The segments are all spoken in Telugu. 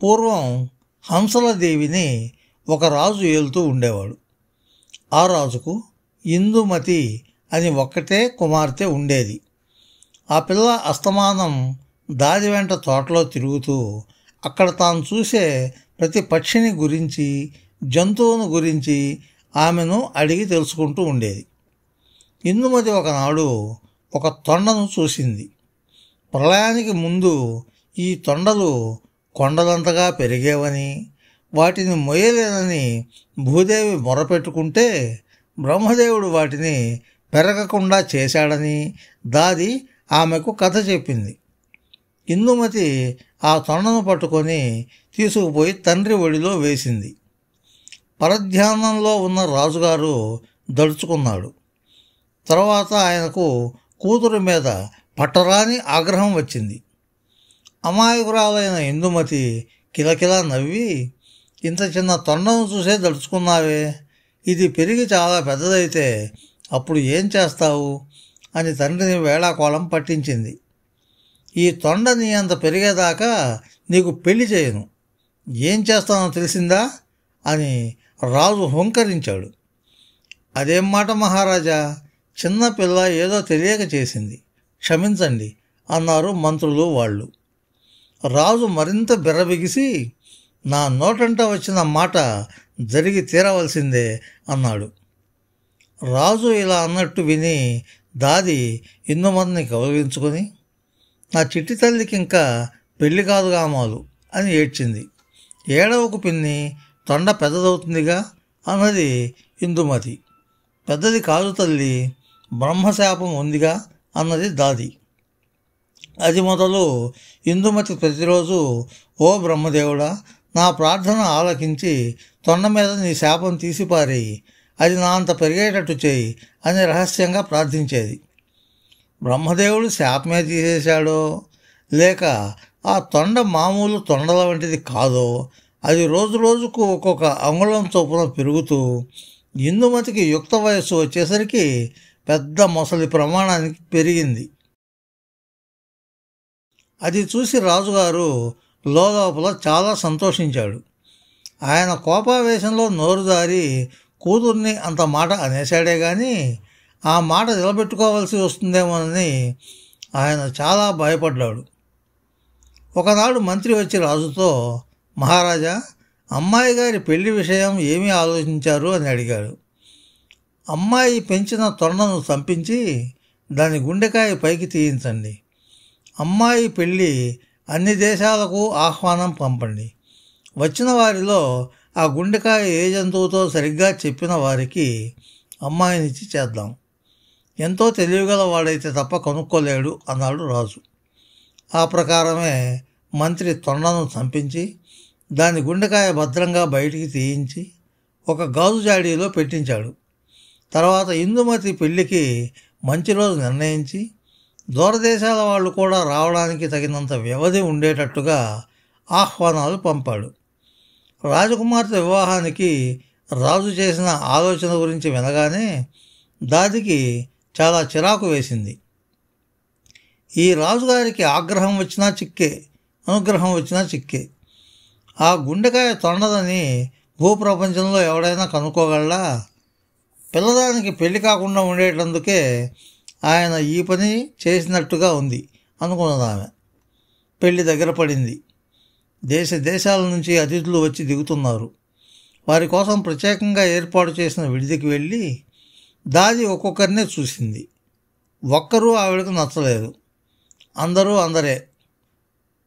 పూర్వం హంసలదేవిని ఒక రాజు ఏలుతూ ఉండేవాడు. ఆ రాజుకు ఇందుమతి అని ఒక్కటే కుమార్తె ఉండేది. ఆ పిల్ల అస్తమానం దాది వెంట తోటలో తిరుగుతూ అక్కడ తాను చూసే ప్రతి పక్షిని గురించి, జంతువును గురించి ఆమెను అడిగి తెలుసుకుంటూ ఉండేది. ఇందుమతి ఒకనాడు ఒక తొండను చూసింది. ప్రళయానికి ముందు ఈ తొండలు కొండలంతగా పెరిగేవని, వాటిని మొయ్యలేనని భూదేవి మొరపెట్టుకుంటే బ్రహ్మదేవుడు వాటిని పెరగకుండా చేశాడని దాది ఆమెకు కథ చెప్పింది. ఇందుమతి ఆ తొండను పట్టుకొని తీసుకుపోయి తండ్రి ఒడిలో వేసింది. పరధ్యానంలో ఉన్న రాజుగారు దడుచుకున్నాడు. తర్వాత ఆయనకు కూతురు మీద పట్టరాని ఆగ్రహం వచ్చింది. అమాయకురాలైన ఇందుమతి కిలకిలా నవ్వి, ఇంత చిన్న తొండను చూసే దడుచుకున్నావే, ఇది పెరిగి చాలా పెద్దదైతే అప్పుడు ఏం చేస్తావు అని తండ్రిని వేళాకోళం పట్టించింది. ఈ తొండ నీ అంత పెరిగేదాకా నీకు పెళ్లి చేయను, ఏం చేస్తానో తెలిసిందా అని రాజు హుంకరించాడు. అదేం మాట మహారాజా, చిన్న పిల్ల ఏదో తెలియక చేసింది, క్షమించండి అన్నారు మంత్రులు వాళ్ళు. రాజు మరింత బిర్రబిగిసి, నా నోటంట వచ్చిన మాట జరిగి తీరవలసిందే అన్నాడు. రాజు ఇలా అన్నట్టు విని దాది ఇందుమతిని కౌగిలించుకొని, నా చిట్టి తల్లికి ఇంకా పెళ్లి కాదు గామాలు అని ఏడ్చింది. ఏడవకు పిన్ని, తొండ పెద్దదవుతుందిగా అన్నది ఇందుమతి. పెద్దది కాదు తల్లి, బ్రహ్మశాపం ఉందిగా అన్నది దాది. అది మొదలు ఇందుమతి ప్రతిరోజు, ఓ బ్రహ్మదేవుడా, నా ప్రార్థన ఆలకించి తొండ మీద నీ శాపం తీసిపారేయి, అది నా అంత పెరిగేటట్టు చేయి అని రహస్యంగా ప్రార్థించేది. బ్రహ్మదేవుడు శాపమే తీసేశాడో లేక ఆ తొండ మామూలు తొండల వంటిది కాదో, అది రోజు రోజుకు ఒక్కొక్క అంగుళం చొప్పున పెరుగుతూ ఇందుమతికి యుక్త వయస్సు వచ్చేసరికి పెద్ద మొసలి ప్రమాణానికి పెరిగింది. అది చూసి రాజుగారు లోపల చాలా సంతోషించాడు. ఆయన కోపావేశంలో నోరు జారి కూతుర్ని అంత మాట అనేశాడే కానీ ఆ మాట నిలబెట్టుకోవాల్సి వస్తుందేమోనని ఆయన చాలా భయపడ్డాడు. ఒకనాడు మంత్రి వచ్చి రాజుతో, మహారాజా, అమ్మాయి గారి పెళ్లి విషయం ఏమీ ఆలోచించారు అని అడిగాడు. అమ్మాయి పెంచిన తొండను చంపించి దాని గుండెకాయ పైకి తీయించండి. అమ్మాయి పెళ్ళి అన్ని దేశాలకు ఆహ్వానం పంపండి. వచ్చిన వారిలో ఆ గుండెకాయ ఏ జంతువుతో సరిగ్గా చెప్పిన వారికి అమ్మాయినిచ్చి చేద్దాం. ఎంతో తెలివిగల వాడైతే తప్ప కనుక్కోలేడు అన్నాడు రాజు. ఆ ప్రకారమే మంత్రి తొండను చంపించి దాని గుండెకాయ భద్రంగా బయటికి తీయించి ఒక గాజు జాడీలో పెట్టించాడు. తర్వాత ఇందుమతి పెళ్లికి మంచి రోజు నిర్ణయించి దూరదేశాల వాళ్ళు కూడా రావడానికి తగినంత వ్యవధి ఉండేటట్టుగా ఆహ్వానాలు పంపాడు. రాజకుమార్తె వివాహానికి రాజు చేసిన ఆలోచన గురించి వినగానే దాదికి చాలా చిరాకు వేసింది. ఈ రాజుగారికి ఆగ్రహం వచ్చినా చిక్కే, అనుగ్రహం వచ్చినా చిక్కే. ఆ గుండెకాయ తొండదని భూప్రపంచంలో ఎవడైనా కనుక్కోగలడా? పిల్లదానికి పెళ్లి కాకుండా ఉండేటందుకే ఆయన ఈ పని చేసినట్టుగా ఉంది అనుకున్నది ఆమె. పెళ్లి దగ్గర పడింది. దేశాల నుంచి అతిథులు వచ్చి దిగుతున్నారు. వారి కోసం ప్రత్యేకంగా ఏర్పాటు చేసిన విడిదికి వెళ్ళి దాది ఒక్కొక్కరినే చూసింది. ఒక్కరూ ఆవిడకు నచ్చలేదు. అందరూ అందరే.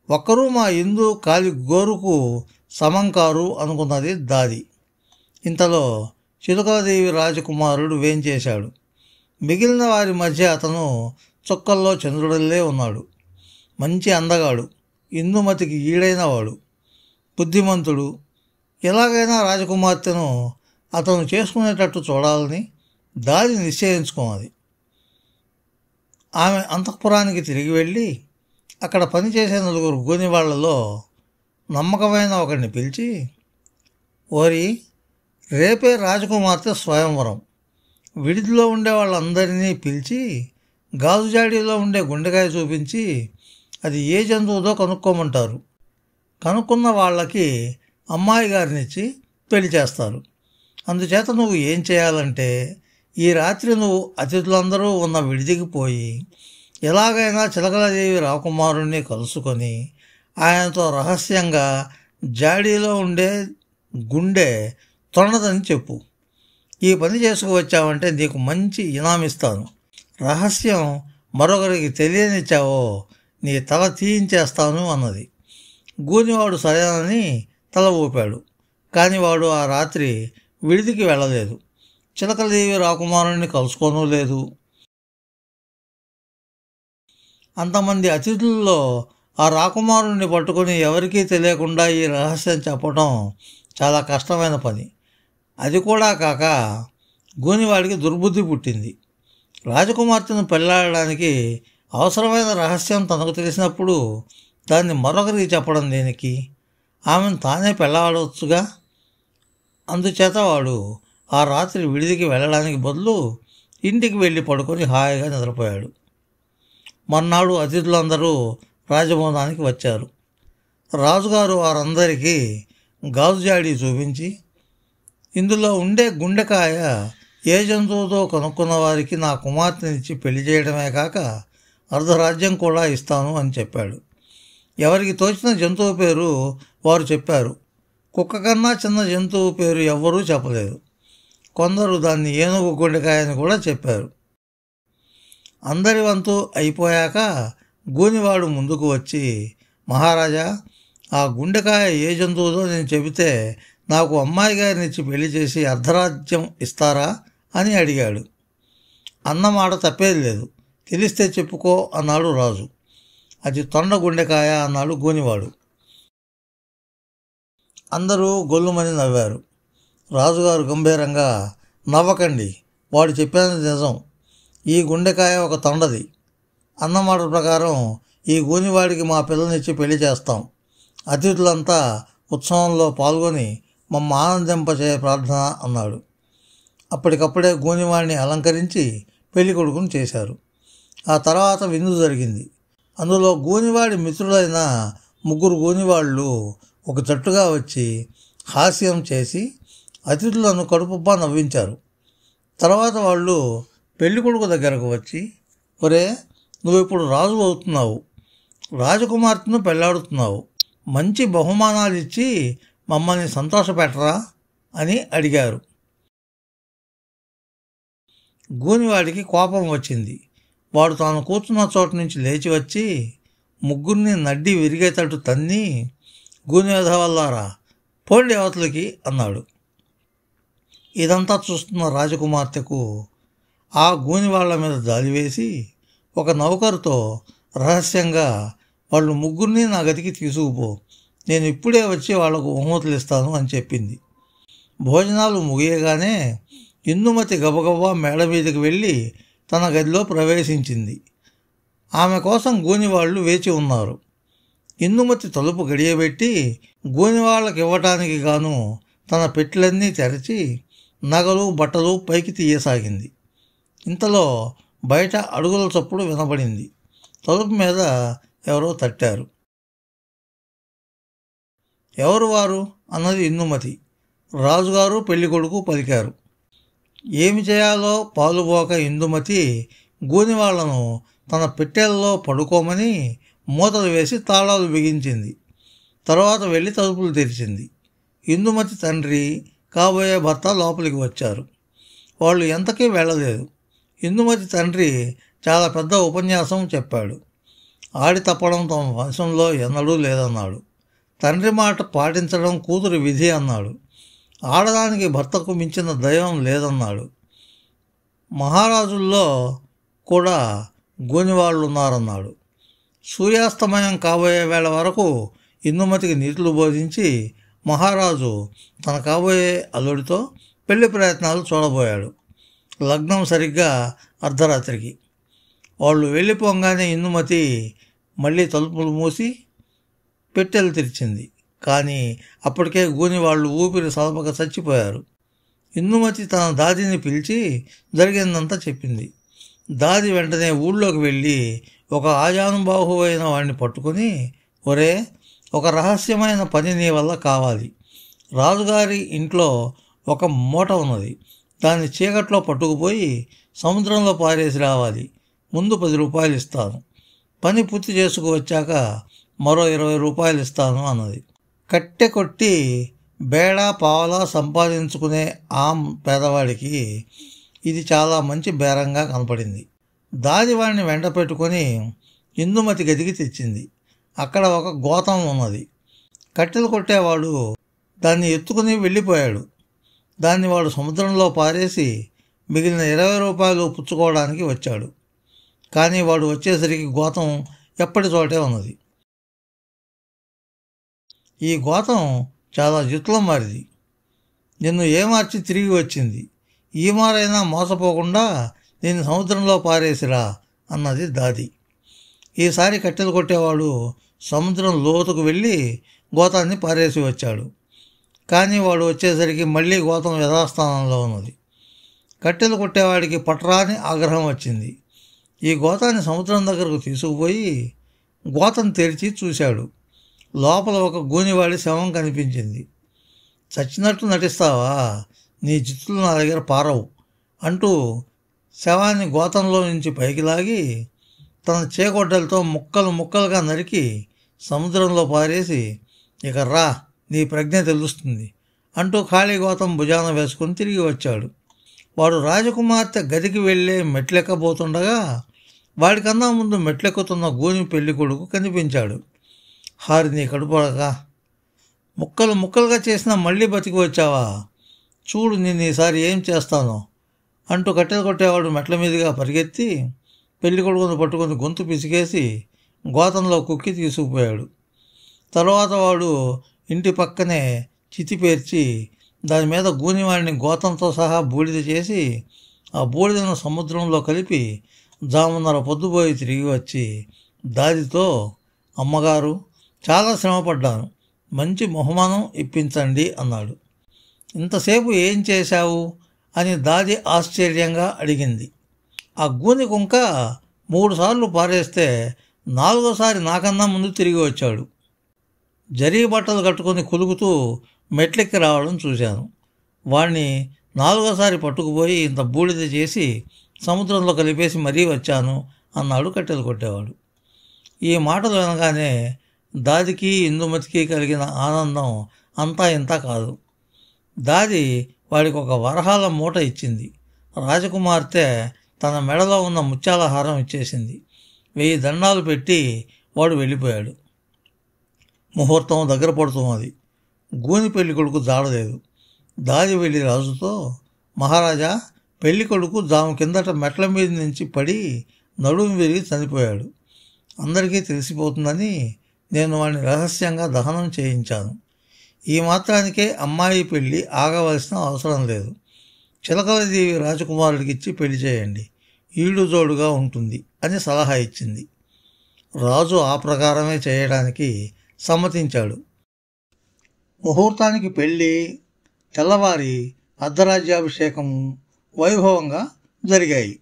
ఒక్కరూ మా ఇందు కాలి గోరుకు సమంకారు అనుకున్నది దాది. ఇంతలో చిలుకలదేవి రాజకుమారుడు వేంచేశాడు. మిగిలిన వారి మధ్య అతను చుక్కల్లో చంద్రుడల్లే ఉన్నాడు. మంచి అందగాడు, ఇందుమతికి ఈడైనవాడు, బుద్ధిమంతుడు. ఎలాగైనా రాజకుమార్తెను అతను చేసుకునేటట్టు చూడాలని దాది నిశ్చయించుకున్నది. ఆమె అంతఃపురానికి తిరిగి వెళ్ళి అక్కడ పనిచేసే 4 గోనివాళ్లలో నమ్మకమైన ఒకరిని పిలిచి, ఓరి, రేపే రాజకుమార్తె స్వయంవరం, విడిదిలో ఉండే వాళ్ళందరినీ పిలిచి గాజుజాడీలో ఉండే గుండెకాయ చూపించి అది ఏ జంతువుదో కనుక్కోమంటారు. కనుక్కున్న వాళ్ళకి అమ్మాయి గారినిచ్చి పెళ్లి చేస్తారు. అందుచేత నువ్వు ఏం చేయాలంటే, ఈ రాత్రి నువ్వు అతిథులందరూ ఉన్న విడిదికి పోయి ఎలాగైనా చిలకలదేవి రాకుమారుణ్ణి కలుసుకొని ఆయనతో రహస్యంగా జాడీలో ఉండే గుండె తొండదని చెప్పు. ఈ పని చేసుకువచ్చావంటే నీకు మంచి ఇనామిస్తాను. రహస్యం మరొకరికి తెలియనిచ్చావో నీ తల తీయించేస్తాను అన్నది. గూనివాడు సరేనని తల ఊపాడు. కానీ వాడు ఆ రాత్రి విడిదికి వెళ్ళలేదు. చిలకలదేవి రాకుమారుణ్ణి కలుసుకోనూ లేదు. అంతమంది అతిథుల్లో ఆ రాకుమారుణ్ణి పట్టుకొని ఎవరికీ తెలియకుండా ఈ రహస్యం చెప్పడం చాలా కష్టమైన పని. అది కూడా కాక గూనివాడికి దుర్బుద్ధి పుట్టింది. రాజకుమార్తెను పెళ్లాడడానికి అవసరమైన రహస్యం తనకు తెలిసినప్పుడు దాన్ని మరొకరికి చెప్పడం దేనికి? ఆమెను తానే పెళ్లాడవచ్చుగా. అందుచేత వాడు ఆ రాత్రి విడిదికి వెళ్ళడానికి బదులు ఇంటికి వెళ్ళి పడుకొని హాయిగా నిద్రపోయాడు. మర్నాడు అతిథులందరూ రాజభవనానికి వచ్చారు. రాజుగారు వారందరికీ గాజుజాడీ చూపించి, ఇందులో ఉండే గుండెకాయ ఏ జంతువుతో కనుక్కున్న వారికి నా కుమార్తెనిచ్చి పెళ్లి చేయడమే కాక అర్ధరాజ్యం కూడా ఇస్తాను అని చెప్పాడు. ఎవరికి తోచిన జంతువు పేరు వారు చెప్పారు. కుక్క కన్నా చిన్న జంతువు పేరు ఎవ్వరూ చెప్పలేదు. కొందరు దాన్ని ఏనుగు గుండెకాయని కూడా చెప్పారు. అందరి వంతు అయిపోయాక గూనివాడు ముందుకు వచ్చి, మహారాజా, ఆ గుండెకాయ ఏ జంతువుదో నేను చెబితే నాకు అమ్మాయి గారినిచ్చి పెళ్లి చేసి అర్ధరాజ్యం ఇస్తారా అని అడిగాడు. అన్నమాట తప్పేది లేదు, తెలిస్తే చెప్పుకో అన్నాడు రాజు. అది తొండ గుండెకాయ అన్నాడు గూనివాడు. అందరూ గొల్లుమని నవ్వారు. రాజుగారు గంభీరంగా, నవ్వకండి, వాడు చెప్పేది నిజం. ఈ గుండెకాయ ఒక తొండది. అన్నమాట ప్రకారం ఈ గూనివాడికి మా పిల్లనిచ్చి పెళ్లి చేస్తాం. అతిథులంతా ఉత్సవంలో పాల్గొని మమ్మ ఆనందింపచే ప్రార్థన అన్నాడు. అప్పటికప్పుడే గూనివాడిని అలంకరించి పెళ్లి కొడుకుని చేశారు. ఆ తర్వాత విందు జరిగింది. అందులో గూనివాడి మిత్రులైన 3 గూనివాళ్ళు ఒక జట్టుగా వచ్చి హాస్యం చేసి అతిథులను కడుపుబ్బా నవ్వించారు. తర్వాత వాళ్ళు పెళ్లి కొడుకు దగ్గరకు వచ్చి, ఒరే, నువ్వు ఇప్పుడు రాజు అవుతున్నావు, రాజకుమార్తెను పెళ్లాడుతున్నావు, మంచి బహుమానాలు ఇచ్చి మమ్మల్ని సంతోషపెట్టరా అని అడిగారు. గూనివాడికి కోపం వచ్చింది. వాడు తాను కూర్చున్న చోటు నుంచి లేచి వచ్చి 3 నడ్డి విరిగేటట్టు తన్ని, గూనివెధవల్లారా, పోండి అవతలికి అన్నాడు. ఇదంతా చూస్తున్న రాజకుమార్తెకు ఆ గూనివాళ్ల మీద జాలి వేసి ఒక నౌకరుతో రహస్యంగా వాళ్ళు 3 నా గదికి తీసుకుపో, నేను ఇప్పుడే వచ్చి వాళ్లకు బహుమతులు ఇస్తాను అని చెప్పింది. భోజనాలు ముగియగానే ఇందుమతి గబగబా మేడ మీదకి వెళ్ళి తన గదిలో ప్రవేశించింది. ఆమె కోసం గూనివాళ్లు వేచి ఉన్నారు. ఇందుమతి తలుపు గడియబెట్టి గూనివాళ్ళకి ఇవ్వటానికి గాను తన పెట్టెలన్నీ తెరచి నగలు బట్టలు పైకి తీయసాగింది. ఇంతలో బయట అడుగుల చప్పుడు వినబడింది. తలుపు మీద ఎవరో తట్టారు. ఎవరు వారు అన్నది ఇందుమతి. రాజుగారు పెళ్లి కొడుకు పలికారు. ఏమి చేయాలో పాలుపోక ఇందుమతి గూనివాళ్లను తన పెట్టెల్లో పడుకోమని మూతలు వేసి తాళాలు బిగించింది. తర్వాత వెళ్ళి తలుపులు తెరిచింది. ఇందుమతి తండ్రి, కాబోయే భర్త లోపలికి వచ్చారు. వాళ్ళు ఎంతకీ వెళ్ళలేదు. ఇందుమతి తండ్రి చాలా పెద్ద ఉపన్యాసం చెప్పాడు. ఆడి తప్పడం తమ వంశంలో ఎన్నడూ లేదన్నాడు. తండ్రి మాట పాటించడం కూతురు విధి అన్నాడు. ఆడదానికి భర్తకు మించిన దైవం లేదన్నాడు. మహారాజుల్లో కూడా గూనివాళ్ళు ఉన్నారన్నాడు. సూర్యాస్తమయం కాబోయే వేళ వరకు ఇందుమతికి నీతులు బోధించి మహారాజు తన కాబోయే అల్లుడితో పెళ్లి ప్రయత్నాలు చూడబోయాడు. లగ్నం సరిగ్గా అర్ధరాత్రికి. వాళ్ళు వెళ్ళిపోగానే ఇందుమతి మళ్ళీ తలుపులు మూసి పెట్టెలు తెరిచింది. కానీ అప్పటికే గూనివాళ్ళు ఊపిరి సలపక చచ్చిపోయారు. ఇందుమతి తన దాదిని పిలిచి జరిగిందంతా చెప్పింది. దాది వెంటనే ఊళ్ళోకి వెళ్ళి ఒక ఆజానుబాహు అయిన వాడిని పట్టుకుని, ఒరే, ఒక రహస్యమైన పని నీ వల్ల కావాలి. రాజుగారి ఇంట్లో ఒక మూట ఉన్నది. దాన్ని చీకట్లో పట్టుకుపోయి సముద్రంలో పారేసి రావాలి. ముందు 10 రూపాయలు ఇస్తాను. పని పూర్తి చేసుకువచ్చాక మరో 20 రూపాయలు ఇస్తాను అన్నది. కట్టె కొట్టి బేడా పావలా సంపాదించుకునే ఆ పేదవాడికి ఇది చాలా మంచి బేరంగా కనపడింది. దాదివాడిని వెంట పెట్టుకొని ఇందుమతి గదికి తెచ్చింది. అక్కడ ఒక గోతం ఉన్నది. కట్టెలు కొట్టేవాడు దాన్ని ఎత్తుకుని వెళ్ళిపోయాడు. దాన్ని వాడు సముద్రంలో పారేసి మిగిలిన 20 రూపాయలు పుచ్చుకోవడానికి వచ్చాడు. కానీ వాడు వచ్చేసరికి గోతం ఎప్పటి చోటే ఉన్నది. ఈ గోతం చాలా జుత్తులం మారిది. నిన్ను ఏమార్చి తిరిగి వచ్చింది. ఈ మారైనా మోసపోకుండా దీన్ని సముద్రంలో పారేసిరా అన్నది దాది. ఈసారి కట్టెలు కొట్టేవాడు సముద్రం లోతుకు వెళ్ళి గోతాన్ని పారేసి వచ్చాడు. కానీ వాడు వచ్చేసరికి మళ్ళీ గోతం యథాస్థానంలో ఉన్నది. కట్టెలు కొట్టేవాడికి పట్టరాని ఆగ్రహం వచ్చింది. ఈ గోతాన్ని సముద్రం దగ్గరకు తీసుకుపోయి గోతం తెరిచి చూశాడు. లోపల ఒక గూనివాడి శవం కనిపించింది. చచ్చినట్టు నటిస్తావా? నీ జిత్తులు నా దగ్గర పారవు అంటూ శవాన్ని గోతంలో నుంచి పైకి లాగి తన చేగొడ్డలతో ముక్కలు ముక్కలుగా నరికి సముద్రంలో పారేసి, ఇక రా, నీ ప్రజ్ఞ తెలుస్తుంది అంటూ ఖాళీ గోతం భుజాన వేసుకుని తిరిగి వచ్చాడు. వాడు రాజకుమార్తె గదికి వెళ్ళే మెట్లెక్కబోతుండగా వాడికన్నా ముందు మెట్లెక్కుతున్న గూని పెళ్లి కొడుకు కనిపించాడు. హారి నీ కడుపడక, ముక్కలు ముక్కలుగా చేసినా మళ్ళీ బతికి వచ్చావా? చూడు నేను ఈసారి ఏం చేస్తానో అంటూ కట్టెలు కొట్టేవాడు మెట్ల మీదుగా పరిగెత్తి పెళ్లి కొడుకును పట్టుకుని గొంతు పిసికేసి గోతంలో కుక్కి తీసుకుపోయాడు. తర్వాత వాడు ఇంటి పక్కనే చితి పేర్చి దాని మీద గూనివాడిని గోతంతో సహా బూడిద చేసి ఆ బూడిదను సముద్రంలో కలిపి జామున్నర పొద్దుపోయి తిరిగి వచ్చి దాదితో, అమ్మగారు చాలా శ్రమపడ్డాను, మంచి బహుమానం ఇప్పించండి అన్నాడు. ఇంతసేపు ఏం చేశావు అని దాది ఆశ్చర్యంగా అడిగింది. ఆ గూని కుంక 3 సార్లు పారేస్తే 4వసారి నాకన్నా ముందు తిరిగి వచ్చాడు. జరీ బట్టలు కట్టుకొని కులుకుతూ మెట్లెక్కి రావడం చూశాను. వాణ్ణి 4వసారి పట్టుకుపోయి ఇంత బూడిద చేసి సముద్రంలో కలిపేసి మరీ వచ్చాను అన్నాడు కట్టెలు కొట్టేవాడు. ఈ మాటలు వినగానే దాదికి ఇందుమతికి కలిగిన ఆనందం అంతా ఇంతా కాదు. దాది వాడికి ఒక వరహాల మూట ఇచ్చింది. రాజకుమార్తె తన మెడలో ఉన్న ముత్యాల హారం ఇచ్చేసింది. 1000 దండాలు పెట్టి వాడు వెళ్ళిపోయాడు. ముహూర్తం దగ్గర పడుతున్నది. గూని పెళ్లి కొడుకు జాడలేదు. దాది వెళ్ళి రాజుతో, మహారాజా, పెళ్లి కొడుకు జాము కిందట మెట్ల మీద నుంచి పడి నడుము విరిగి చనిపోయాడు. అందరికీ తెలిసిపోతుందని నేను వాడిని రహస్యంగా దహనం చేయించాను. ఈ మాత్రానికే అమ్మాయి పెళ్ళి ఆగవలసిన అవసరం లేదు. చిలకలదేవి రాజకుమారుడికి ఇచ్చి పెళ్లి చేయండి, ఈడు జోడుగా ఉంటుంది అని సలహా ఇచ్చింది. రాజు ఆ ప్రకారమే చేయడానికి సమ్మతించాడు. ముహూర్తానికి పెళ్ళి, తెల్లవారి అర్ధరాజ్యాభిషేకం వైభవంగా జరిగాయి.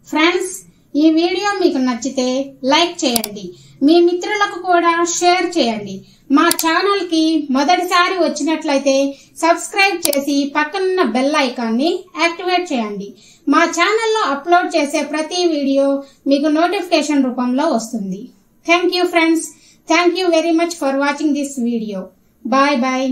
ఫ్రెండ్స్, ఈ వీడియో మీకు నచ్చితే లైక్ చేయండి, మీ మిత్రులకు కూడా షేర్ చేయండి. మా ఛానల్ కి మొదటిసారి వచ్చినట్లయితే సబ్స్క్రైబ్ చేసి పక్కనున్న బెల్ ఐకాన్ని యాక్టివేట్ చేయండి. మా ఛానల్లో అప్లోడ్ చేసే ప్రతి వీడియో మీకు నోటిఫికేషన్ రూపంలో వస్తుంది. Thank you friends. Thank you very much for watching this video. Bye bye.